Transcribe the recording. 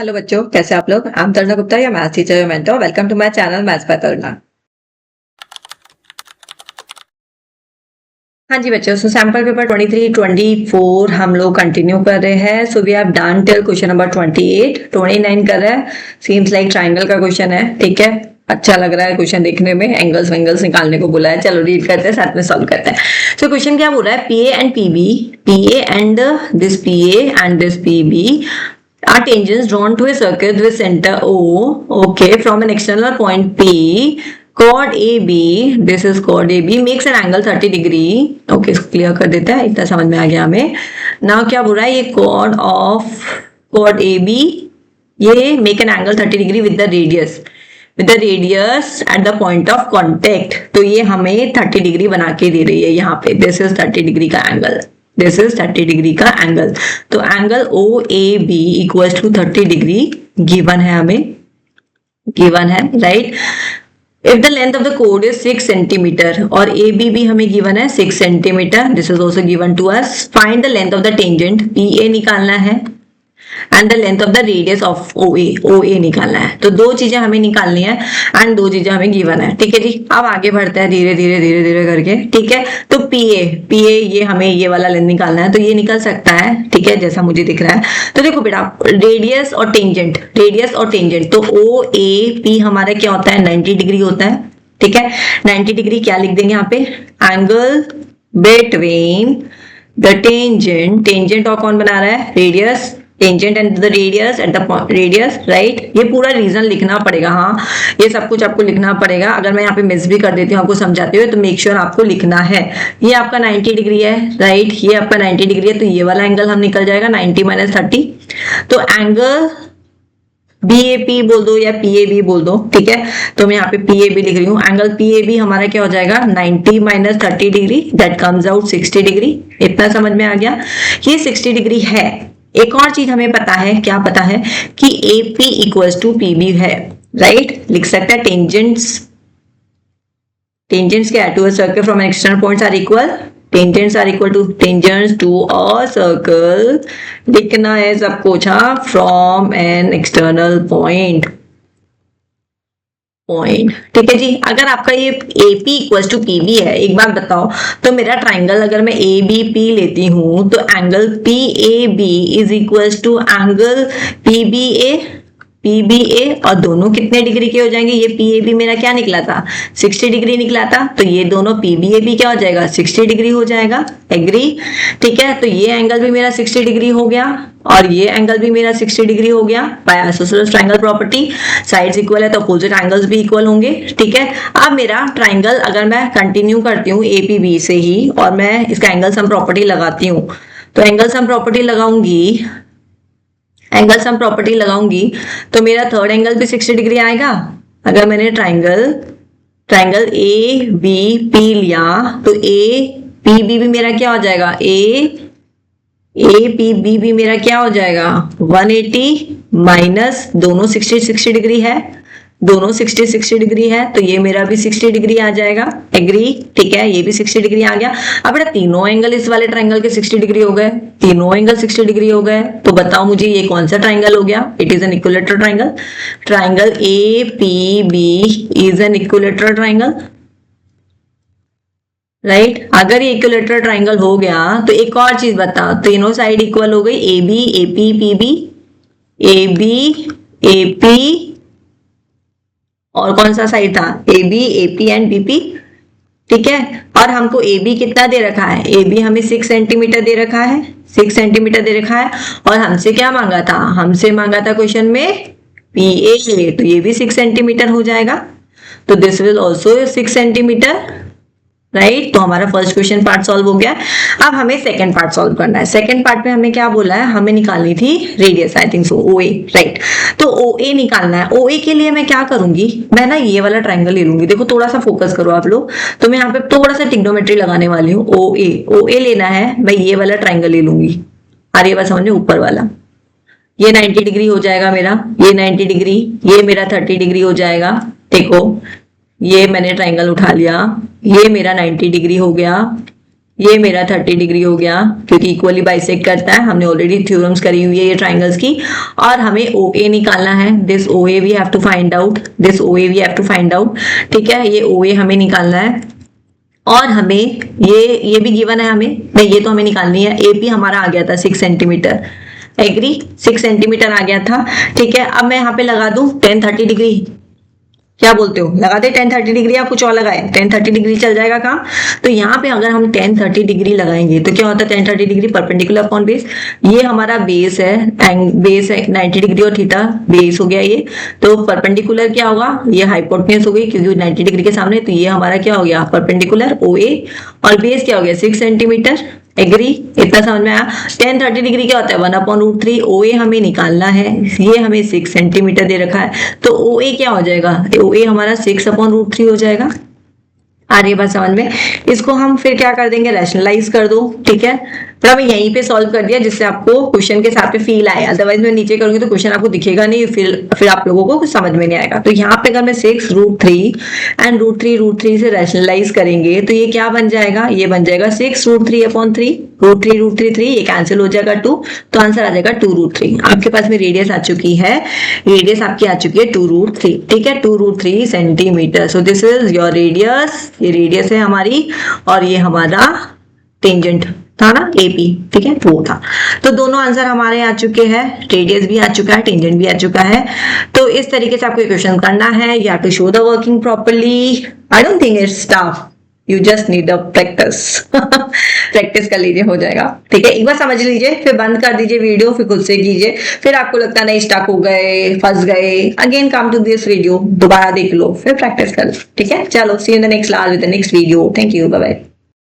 Hello बच्चों, कैसे आप लोग। I am Taruna Gupta, your maths teacher your mentor. Welcome to my channel maths by Taruna. हाँ जी बच्चों, सो सैम्पल पेपर 23 24 हम लोग कंटिन्यू कर रहे हैं। So we have done till question number 28 29 कर रहे हैं। सीम्स लाइक ट्राइंगल का क्वेश्चन है, ठीक है। अच्छा लग रहा है क्वेश्चन देखने में, एंगल्स वेंगल्स निकालने को बोला है। चलो रीड करते हैं, साथ में सॉल्व करते हैं। सो क्वेश्चन क्या बोल रहा है, PA and PB, PA and this PA and this PB are tangents drawn to a circle with center O, okay, from an external point P. Chord AB, this is chord AB, makes an angle 30 degree. Okay, इसको clear कर देता है, इतना समझ में आ गया हमें। Now क्या बोल रहा है, ये chord AB, ये make an angle 30 degree with the radius at the point of contact। तो ये हमें 30 डिग्री बना के दे रही है यहाँ पे। दिस इज 30 डिग्री का एंगल, दिस इज 30 डिग्री का एंगल। तो angle O A B equal to 30 degree given है, हमें गिवन है, right. If the length of the कोड इज 6 सेंटीमीटर और ए बी भी हमें गिवन है 6 centimetre, this is also given to us. Find the length of the tangent, P A निकालना है, and the length of the radius of O ए निकालना है। तो दो चीजें हमें निकालनी है एंड दो चीजें हमें गिवन है, ठीक है जी। अब आगे बढ़ते हैं धीरे धीरे धीरे धीरे करके, ठीक है। तो पी ए ये हमें ये वाला लेंथ निकालना है, तो ये निकल सकता है, ठीक है, जैसा मुझे दिख रहा है। तो देखो बेटा, रेडियस और टेंजेंट, तो ओ ए पी हमारा क्या होता है, 90 डिग्री होता है, ठीक है। 90 डिग्री क्या लिख देंगे यहाँ पे, एंगल बिटवीन द टेंजेंट और कौन बना रहा है, radius, tangent and the radius at the radius, right. ये पूरा रीजन लिखना पड़ेगा, हाँ ये सब कुछ आपको लिखना पड़ेगा। अगर मैं यहाँ पे मिस भी कर देती हूँ आपको समझाते हुए, तो मेक श्योर आपको लिखना है। ये आपका 90 डिग्री है, राइट, ये आपका 90 डिग्री है, तो ये वाला एंगल हम निकल जाएगा 90 - 30। तो एंगल बी ए पी बोल दो या पी ए बी बोल दो, ठीक है। तो मैं यहाँ पे पी ए बी लिख रही हूँ। एंगल पी ए बी हमारा क्या हो जाएगा, 90 - 30 degree, that comes out 60 degree. इतना समझ में आ गया, ये 60 डिग्री है। एक और चीज हमें पता है, क्या पता है, कि A P equals to P B है, राइट। लिख सकते हैं टेंजेंट्स क्या है, to a circle from an external points are equal, tangents are equal to tangents to a circle, लिखना है सब कुछ, हाँ, फ्रॉम एन एक्सटर्नल पॉइंट, ठीक है जी। अगर आपका ये AP इक्वल टू PB है, एक बात बताओ, तो मेरा ट्राइंगल अगर मैं ABP लेती हूं, तो angle PAB is equal to angle PBA, और दोनों कितने डिग्री के हो जाएंगे, ये PAB मेरा क्या निकला था, 60 डिग्री निकला था, तो ये दोनों PBAB क्या हो जाएगा, 60 डिग्री हो जाएगा। एग्री, ठीक है। तो ये एंगल भी मेरा 60 डिग्री हो गया और ये एंगल भी मेरा 60 डिग्री हो गया। By isosceles triangle property, sides equal है तो अपोजिट एंगल्स भी इक्वल होंगे, ठीक है। अब मेरा ट्रायंगल अगर मैं कंटिन्यू करती हूँ APB से ही और मैं इसका एंगल सम प्रॉपर्टी लगाती हूँ, तो एंगल सम प्रॉपर्टी लगाऊंगी तो मेरा थर्ड एंगल भी 60 डिग्री आएगा। अगर मैंने ट्रायंगल ABP लिया तो APB भी मेरा क्या हो जाएगा, APB भी मेरा क्या हो जाएगा, 180 माइनस, दोनों 60 डिग्री है, दोनों 60 डिग्री है, तो ये मेरा भी 60 डिग्री आ जाएगा। एग्री, ठीक है, ये भी 60 डिग्री आ गया। अब बेटा तीनों एंगल इस वाले ट्रायंगल के 60 डिग्री हो गए, तीनों एंगल 60 डिग्री हो गए, तो बताओ मुझे ये कौन सा ट्रायंगल हो गया, it is an equilateral triangle. Triangle APB is an equilateral triangle, right. अगर ये इक्विलैटरल ट्रायंगल हो गया तो एक और चीज बता, तीनों साइड इक्वल हो गई, AB AP PB, AB AP, और कौन सा साइड था, AB AP एंड BP, ठीक है। और हमको AB कितना दे रखा है, AB हमें 6 सेंटीमीटर दे रखा है, 6 सेंटीमीटर दे रखा है, और हमसे क्या मांगा था, हमसे मांगा था क्वेश्चन में PA, तो ये भी 6 सेंटीमीटर हो जाएगा। तो this will also 6 centimetre, right. तो हमारा फर्स्ट क्वेश्चन पार्ट सॉल्व हो गया। अब हमें सेकंड पार्ट सॉल्व करना है। सेकंड पार्ट में हमें क्या बोला है, हमें निकालनी थी radius, I think so OA, right. तो OA निकालना है। OA के लिए मैं क्या करूंगी, मैं ना ये वाला ट्रायंगल ले लूंगी। देखो थोड़ा सा फोकस करो आप लोग, तो मैं यहाँ पे थोड़ा सा ट्रिग्नोमेट्री लगाने वाली हूँ। OA लेना है, मैं ये वाला ट्रायंगल ले लूंगी। आ रही है बात समझ में, ऊपर वाला ये 90 डिग्री हो जाएगा मेरा, ये 90 डिग्री, ये मेरा 30 डिग्री हो जाएगा। देखो ये मैंने ट्रायंगल उठा लिया, ये मेरा 90 डिग्री हो गया, ये मेरा 30 डिग्री हो गया क्योंकि इक्वली बाइसेक्ट करता है, हमने ऑलरेडी थ्योरम्स करी हुई है ये ट्राइंगल्स की। और हमें OA निकालना है, this OA we have to find out, this OA we have to find out, ठीक है, ये OA हमें निकालना है। और हमें ये भी गिवन है हमें, नहीं ये तो हमें निकालनी है। AP हमारा आ गया था 6 सेंटीमीटर, एग्री, 6 सेंटीमीटर आ गया था, ठीक है। अब मैं यहाँ पे लगा दूं 10-30 डिग्री, क्या बोलते हो, लगा दे 10-30 डिग्री, या कुछ और लगाए, 10-30 डिग्री चल जाएगा काम। तो यहाँ पे अगर हम 10-30 डिग्री लगाएंगे तो क्या होता है, 10-30 डिग्री परपेंडिकुलर अपॉन बेस, ये हमारा बेस है, बेस है 90 डिग्री और थीटा बेस हो गया ये। तो परपेंडिकुलर क्या होगा, ये हाइपोटेन्यूज हो गई क्योंकि 90 डिग्री के सामने, तो ये हमारा क्या हो गया परपेंडिकुलर OA, और बेस क्या हो गया 6 सेंटीमीटर, एग्री, इतना समझ में आया। 10-30 डिग्री क्या होता है 1/√3, OA हमें निकालना है, ये हमें 6 सेंटीमीटर दे रखा है, तो OA क्या हो जाएगा, OA हमारा 6/√3 हो जाएगा। आ रही बात समझ में। इसको हम फिर क्या कर देंगे, रैशनलाइज कर दो, ठीक है। पर हमें यहीं पे सॉल्व कर दिया जिससे आपको क्वेश्चन के साथ में फील आए, अदरवाइज मैं नीचे करूंगी तो क्वेश्चन आपको दिखेगा नहीं, फिर आप लोगों को कुछ समझ में नहीं आएगा। तो यहाँ पे अगर मैं 6√3 एंड √3 से रैशनलाइज करेंगे तो ये क्या बन जाएगा, ये बन जाएगा 6√3/3, √3 ये कैंसिल हो जाएगा 2, तो आंसर आ जाएगा 2√3। आपके पास में रेडियस आ चुकी है, रेडियस आपकी आ चुकी है 2√3, ठीक है, 2√3 centimetre. So this is your radius, ये रेडियस है हमारी, और ये हमारा टेंजेंट था ना AP, ठीक है, वो था। तो दोनों आंसर हमारे आ चुके हैं, रेडियस भी आ चुका है, टेंजेंट भी आ चुका है। तो इस तरीके से आपको क्वेश्चन करना है, या to show the working properly. I don't think it's tough, you just need a practice. Practice कर लीजिए, हो जाएगा, ठीक है। एक बार समझ लीजिए, फिर बंद कर दीजिए वीडियो, फिर खुद से कीजिए। फिर आपको लगता नहीं स्टक हो गए, फंस गए, again come to this video, दोबारा देख लो, फिर प्रैक्टिस कर लो, ठीक है। चलो, see you in the next class with the next video. Thank you, bye bye.